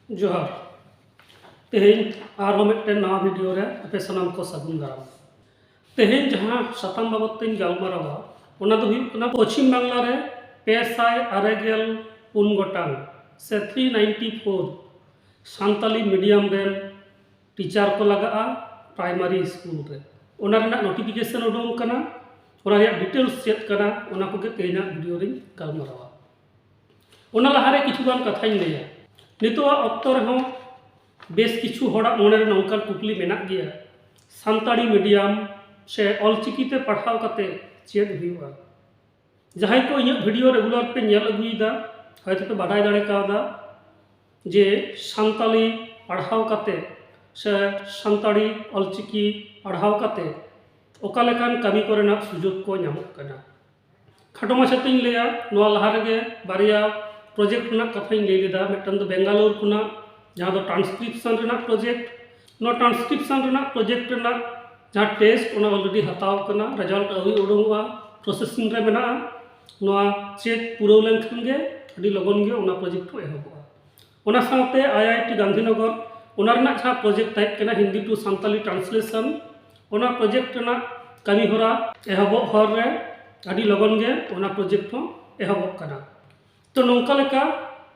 जोहार तेहें आरो मिट्टन नवा वीडियो रे आपे सनाम को सगुन दाराम तेहें जहां सताम बाबत तीन गालमारावा ओना दो हुई कना पश्चिम बांग्ला रे 564 गोटांग से 394 सान्ताली मीडियम रेन टीचर को लगा प्राइमरी स्कूल रे ओना रेना नोटिफिकेशन उडुंग कना ओना रे डिटेल्स चेक कना ओना को के तेना वीडियो रे गालमारावा ओना लहारे किछुगान कथाई लैया नितोआ अक्तो रहों बेस किछु होड़ा मोने नौकर कुकली मेना गया सान्ताड़ी मीडियम से ऑलचिकीते पढ़ाव कते चेक हुआ जहां को इन वीडियो रेगुलर पे नेल अगुईदा हयतो पे बाडाय दाड़े कादा जे सान्ताली पढ़ाव कते से सान्ताड़ी ऑलचिकी पढ़ाव कते ओका लेकान कमी कोरेना सुजोग को ᱧᱟᱢᱚᱜ कना खाटो माछातेñ लैया नोआ लहा रेगे बारिया प्रोजेक्ट ना कथाñ लैय लेदा मिदटन दो बेंगालुरु खुना जहाँ दो ट्रांसक्रिप्शन रेना प्रोजेक्ट नो ट्रांसक्रिप्शन रेना प्रोजेक्ट रेना जहाँ टेस्ट ओना ऑलरेडी हताव कना रिजल्ट अवी उडुंगवा प्रोसेसिंग रे मेना नोआ चेक पुराव लेनखान गे अडी लगन गे ओना प्रोजेक्ट को एहबवा ओना साथे आईआईटी गांधीनगर ओना रेना जहाँ प्रोजेक्ट ताहें कना हिंदी टू सान्ताली ट्रांसलेशन ओना प्रोजेक्ट रेना कमी होरा एहबव हर रे अडी लगन गे ओना प्रोजेक्ट हो एहबव कना तो नौका लेका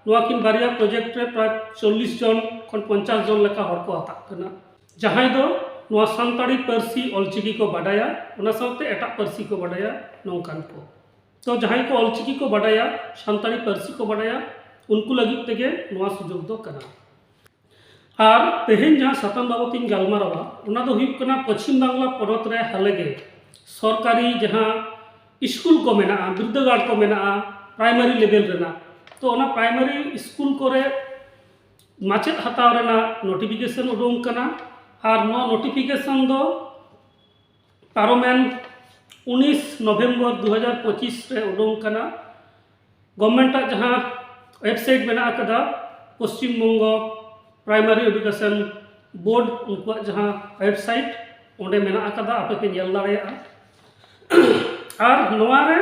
नोआकिन बारिया प्रोजेक्ट रे प्राय 40 जन खन 50 जन लेका हर को हता कना जहां दो नोआ सान्ताड़ी पारसी ऑलचिकी को बाडाया ओना साथे एटा पारसी को बाडाया नौकान को तो जहां को ऑलचिकी को बाडाया सान्ताड़ी पारसी को बाडाया उनको लगित तेगे नोआ सुजोग दो कना आर तेहें जहां सतम बाबतिन गालमारावा ओना दो हुई कना पश्चिम बांग्ला पनत रे हालेगे सरकारी जहां स्कूल को मेना बिरदागार को मेना प्राइमरी लेवल रेना तो ओना प्राइमरी स्कूल कोरे माचेद हताव रेना नोटिफिकेशन उडुंग कना और नो नोटिफिकेशन दो पारोमेन 19 नवेम्बर 2025 रे उडुंग कना गवर्नमेंट जहां वेबसाइट मेना कदा पश्चिम बंगो प्राइमरी एजुकेशन बोर्ड उनको जहां वेबसाइट ओंडे मेना कदा आपे पे नेल दाड़ेया और नोआ रे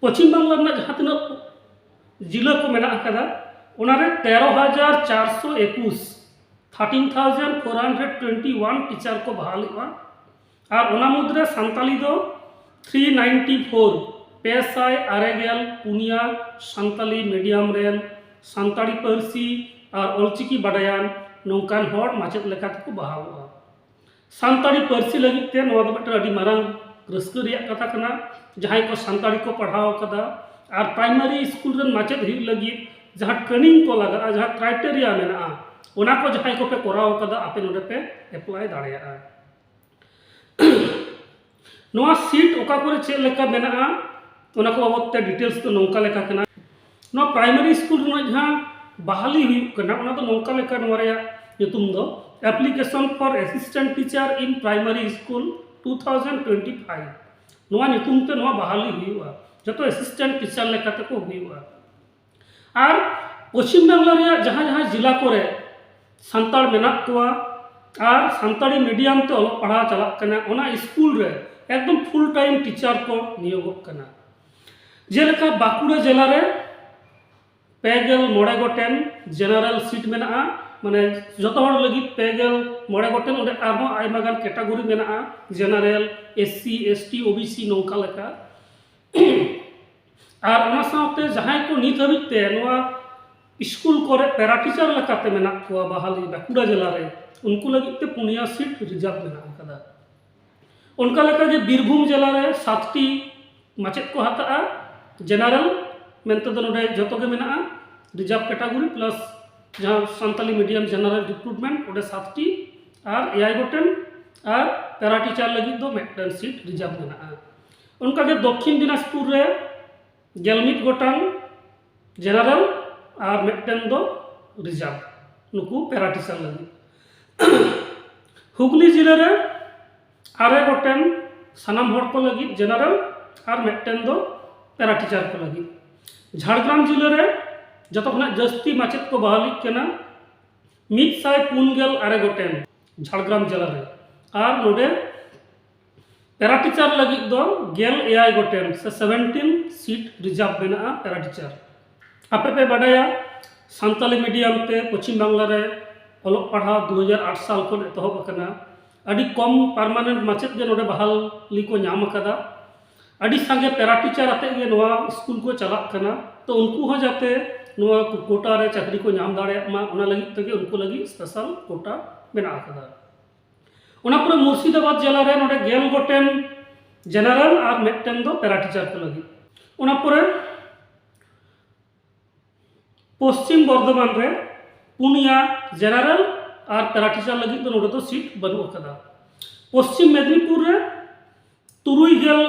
पश्चिम बांग्ला रेना जहां तना जिला को मेना कदा ओनारे 13,421 13,421 टीचर को बहाल हुआ और ओना मुद्रे सान्ताली दो 394 पेसाय आरेगेल पुनिया सान्ताली मीडियम रेन सान्ताड़ी पारसी और ऑलचिकी बाडायान नौकान हर माचेद लेकाते को बहाल हुआ सान्ताड़ी पारसी लगित ते नोआ दो मिदटन अडी मारांग रस्का रिया कथा कना जहां को सान्ताड़ी को पढ़ाव कदा और प्राइमरी स्कूल रेन माचेद हुई लगी जहाँ ट्रेनिंग को लगा जहाँ क्राइटेरिया मेना ओना को जहां को पे कराव कदा आपे नोडे पे अप्लाई दाड़ेया नोआ सीट ओका करे चेक लेका मेना ओना को बाबत ते डिटेल्स तो नौका लेका कना नोआ प्राइमरी स्कूल नो जहां बहाली हुई कना ओना तो नौका लेका नोआ रे ᱧᱩᱛᱩᱢ दो application for assistant teacher in primary school 2025 नोआ ᱧᱩᱛᱩᱢ ते नोआ बहाली हुआ जो असिस्टेंट टीचर लेकाते को हुआ और पश्चिम बांग्ला रे जहां जहां जिला कोरे सान्ताड़ मेना कोआ और सान्ताड़ी मीडियम ते ऑल पढ़ा चला कना ओना स्कूल रे एकदम फुल टाइम टीचर को नियोग कना जेलेका बाकुड़ा जिला रे पेगल मोड़े गोटेन जनरल सीट मेना माने जतो हर लगी पेगल मोड़े गोटेन ओडे आरो आयमा गान कैटेगरी मेना जनरल एससी एसटी ओबीसी नौका लेका और ओना साथे जहां को नित हबिते नोआ स्कूल कोरे पैरा टीचर लेकाते मेना को बहाली बाकुड़ा जिला रे उनको लगिते पुनिया सीट रिजर्व मेना कदा उनका लेका जे बीरभूम जिला रे 7टी माचेद को हता जनरल मेनते दो नोडे जतो गे मेना रिजर्व कैटेगरी प्लस जहां सान्ताली मीडियम जनरल रिक्रूटमेंट ओडे 7टी और एआई गोटेन और पैरा टीचर लगी दो मेटन सीट रिजर्व मेना उनका के दक्षिण दिनाजपुर रे गेलमित गोटांग जनरल और मेटन दो रिजर्व नुकु पैरा टीचर लगी हुगली जिले रे आरे गोटेन सनाम हर को लगी जनरल और मेटन दो पैरा टीचर को लगी झाड़ग्राम जिले रे जतो खना जस्ती माचेद को बहाली केना 149 आरे गोटेन झाड़ग्राम जिला रे और नोडे पैरा टीचर लगी दो गेल एआई गोटेन से 17 सीट रिजर्व मेना पैरा टीचर आपे पे बाडाया सानताली मीडियम ते पश्चिम बांग्ला रे ऑलोग पढ़ाव 2008 साल खन एतहब अकना अड़ी कम परमानेंट माचेद गे नोडे बहाली को नाम अकदा अड़ी सांगे पैरा टीचर आते गे नोआ स्कूल को चलाक कना तो उनको हो जाते नोआ कोटा रे चाकरी को नाम दाड़े मा ओना लगी तगे उनको लगी स्पेशल कोटा बना अकदा ओना पूरे मुर्शिदाबाद जिला रे नोडे गेल गोटेन जनरल और मेटेन दो पैरा टीचर को लगी ओना पूरे पश्चिम बर्धमान रे पुनिया जनरल और पैरा टीचर लगी तो नोडे तो सीट बनू अकदा पश्चिम मेदिनीपुर रे तुरुई गेल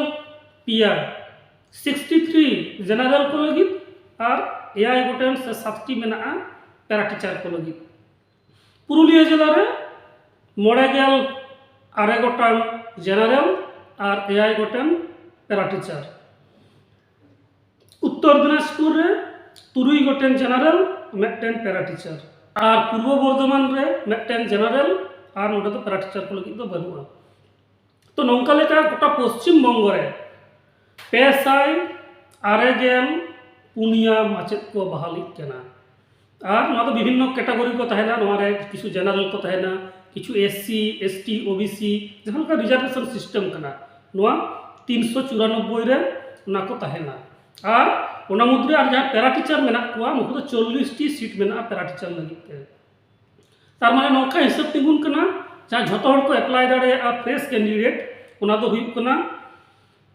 पिया 63 जनरल को लगी और एआई गोटेन से 7टी मेना पैरा टीचर को लगी पुरुलिया जिला रे 9 गेल 6 गोटान जनरल और AI Goten para teacher Uttar Dinajpur रे 3 गोटेन जनरल मेटेन पैरा टीचर और पूर्व बर्धमान रे मेटेन जनरल और नोडे तो पैरा टीचर को लगी तो बनूआ तो नौका लेका गोटा पश्चिम बंग रे 5 पुनिया माचेद को बहाली कना और ना तो विभिन्न कैटेगरी को तहना नोरे किछु जनरल को तहना किछु एससी एसटी ओबीसी जहां का रिजर्वेशन सिस्टम कना नोआ 394 रे ना को तहना और ओना मुद्रे और जहां पैरा टीचर मेना कुआ नुको तो 40 टी सीट मेना पैरा टीचर लगी ते तार माने नौका हिसाब तिगुन कना जहां झोतो हर को अप्लाई दाड़े आ फ्रेश कैंडिडेट ओना दो हुई कना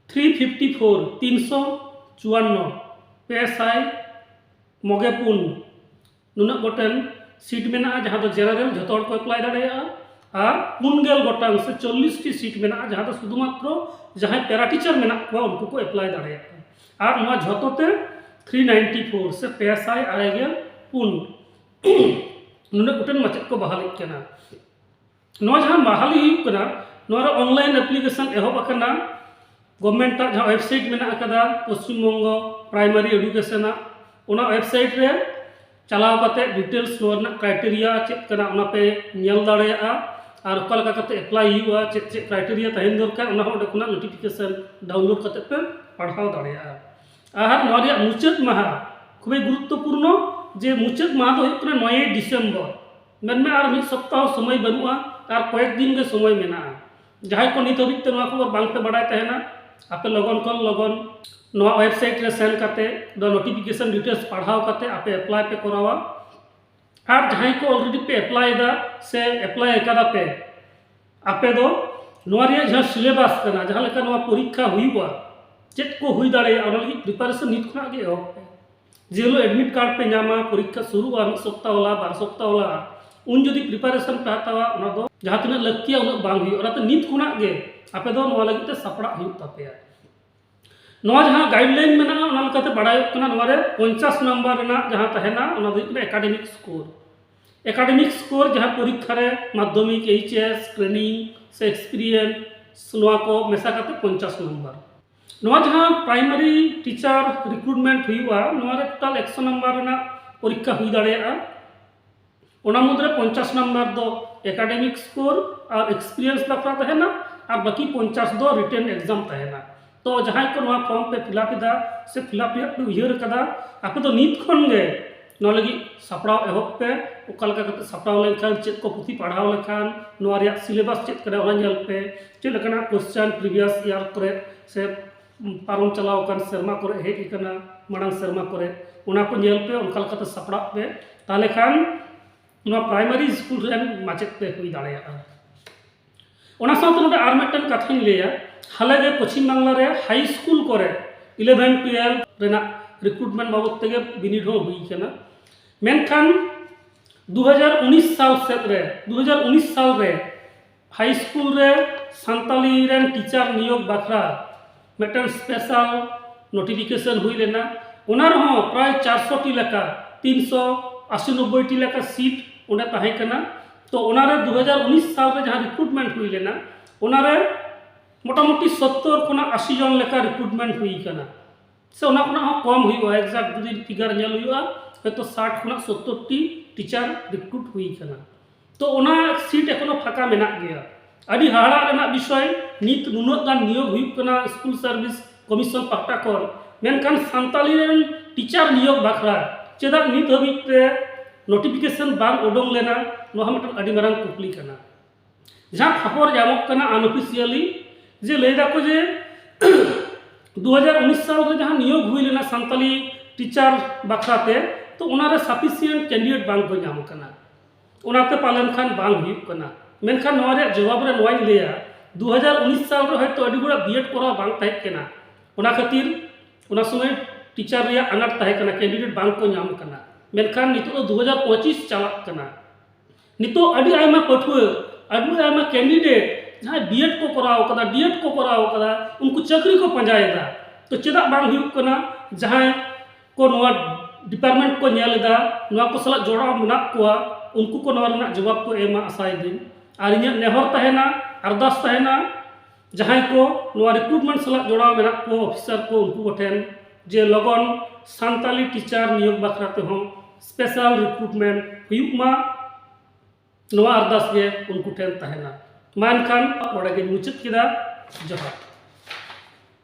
354 पेसाई मगेपुन नुना गोटेन सीट मेना जहां तो जनरल झोतो को अप्लाई दाड़ेया और 9 गोटान से 40 टी सीट मेना जहां तो शुधुमात्र जहां पैरा टीचर मेना को उनको को अप्लाई दाड़ेया और नोआ झोतो ते 394 से पेसाई आरेगे पुन नुना गोटेन माचेद को बहाली कना नोआ जहां बहाली हुई कना नोरा ऑनलाइन एप्लीकेशन एहब अकना गवर्नमेंट जहां वेबसाइट मेना अकदा पश्चिम बंग प्राइमरी एडुकेशन ओना वेबसाइट रे चलाव काते डिटेल्स नोरना क्राइटेरिया चेक कना ओना पे नेल दाड़ेया और ओका लगा काते अप्लाई हुआ चेक चेक क्राइटेरिया तहन दरकार ओना ओडे खुना नोटिफिकेशन डाउनलोड काते पे पढ़ाव दाड़ेया और नोरिया मुचाद माहा खूब गुरुत्वपूर्ण जे मुचाद माहा दो हुई 9 डिसेम्बर मेनमे और मिद सप्ताह समय बनुआ और कयेक दिन के समय मेना जहां को नित हबित नोआ खबर बांग पे बड़ाय तहना आपे लगन कल लगन नोआ वेबसाइट रे सेंड काते दो नोटिफिकेशन डिटेल्स पढ़ाव काते आपे अप्लाई पे करावा और जहां को ऑलरेडी पे अप्लाई दा से अप्लाई कदा पे आपे दो नोआ रे जहां सिलेबस कना जहां लेका नोआ परीक्षा हुईवा चेक को हुई दाड़े और लगी प्रिपरेशन नित खुना गे हो जेलो एडमिट कार्ड पे नामा परीक्षा शुरू आ 1 सप्ताह वाला 12 सप्ताह वाला उन जदि प्रिपरेशन पे हतावा ओना दो जहां तिना लक्तिया उन बांग हुई और नित खुना गे आपे दो नोआ लगी ते सपड़ा हुई तापेया नोआ जहां गाइडलाइन मेना ओना लकाते बड़ाय कना नोआ रे 50 नंबर ना जहां तहना ओना दो एकेडमिक स्कोर जहां परीक्षा रे माध्यमिक एचएस ट्रेनिंग से एक्सपीरियंस नोआ को मेसा काते 50 नंबर नोआ जहां प्राइमरी टीचर रिक्रूटमेंट हुईवा नोआ रे टोटल 100 नंबर ना परीक्षा हुई दाड़ेया ओना मुद्रे 50 नंबर दो एकेडमिक स्कोर और एक्सपीरियंस बकरा तहना और बाकी 50 दो रिटन एग्जाम तहना तो जहां को नोआ फॉर्म पे फिलअप दा से फिलअप पे उयर कदा आपे तो नित खन गे नो लगी सपड़ाव एहब पे ओका लगा कते सपड़ाव लेखान चेक को पुथी पढ़ाव लेखान नोआ रे सिलेबस चेक करे ओना नेल पे चे लकना क्वेश्चन प्रीवियस ईयर करे से पारम चलाव कान शर्मा करे हे इकना मडांग शर्मा करे ओना को नेल पे ओका लगा सपड़ा पे ताले खान नोआ प्राइमरी स्कूल रेन माचेद पे हुई दाड़ेया ओना साथ नोडे आर मेटन कथानी लेया हाले गे पश्चिम बांग्ला रे हाई स्कूल करे 11 12 रेना रिक्रूटमेंट बाबत तेगे बिनिड हो हुई कना मेनखान 2019 साल सेद रे 2019 साल रे हाई स्कूल रे सानताली रेन टीचर नियोग बाखरा मेटन स्पेशल नोटिफिकेशन हुई लेना ओना रहो प्राय 400 टी लेका 380 टी लेका सीट ओना ताहे कना तो ओना रे 2019 साल रे जहां रिक्रूटमेंट हुई लेना ओना रे मोटामुटी 70 खुना 80 जन लेका रिक्रूटमेंट हुई कना से ओना खुना कम हुई एक्जाक्ट जदि फिगर नेल हुआ तो 60 खुना 70 टी टीचर रिक्रूट हुई कना तो ओना सीट एखोनो फाका मेना गया अभी हाड़ा रेना विषय नित नुनत गान नियोग हुई कना स्कूल सर्विस कमीशन पाहटा कर मेनखान सानताली रेन टीचर नियोग बाखरा चेदा नित हबीते नोटिफिकेशन बांग उडोंग लेना नोहा मिदटां आदि मारांग कुकली कना जहां खबर जामोग कना अनऑफिशियली जे लैदा को जे 2019 साल रे जहां नियोग हुई लेना सानताली टीचर बाखराते तो उनारे सफिशिएंट कैंडिडेट बांग को नाम कना उनाते पालन खान बांग हुई कना मेनखान नोआ रे जवाब रे नोआई लेया 2019 साल रे हयतो अडी गुड़ा बीएड कोरा बांग ताहे कना उना खातिर उना समय टीचर रे अनाट ताहे कना कैंडिडेट बांग को नाम कना मेनखान नितो 2025 चालक कना नितो अडी आयमा पठुआ अडी आयमा कैंडिडेट जहां बीएड को कराव कदा डीएड को कराव कदा उनको चाकरी को पंजायदा तो चेदा बांग हुई कना जहां को नोआ डिपार्टमेंट को नेलेदा नोआ को सला जोड़ा मना कोआ उनको को नोआ रना जवाब को एमा आसाय दिन और इन नेहर तहना अरदास तहना जहां को नोआ रिक्रूटमेंट सला जोड़ा मना को ऑफिसर को उनको ठेन जे लगन सानताली टीचर नियोग बाखराते हो स्पेशल रिक्रूटमेंट हुयुमा नोआ अरदास गे उनको ठेन तहना मानखान ओडे गे मुचत किदा जोहार।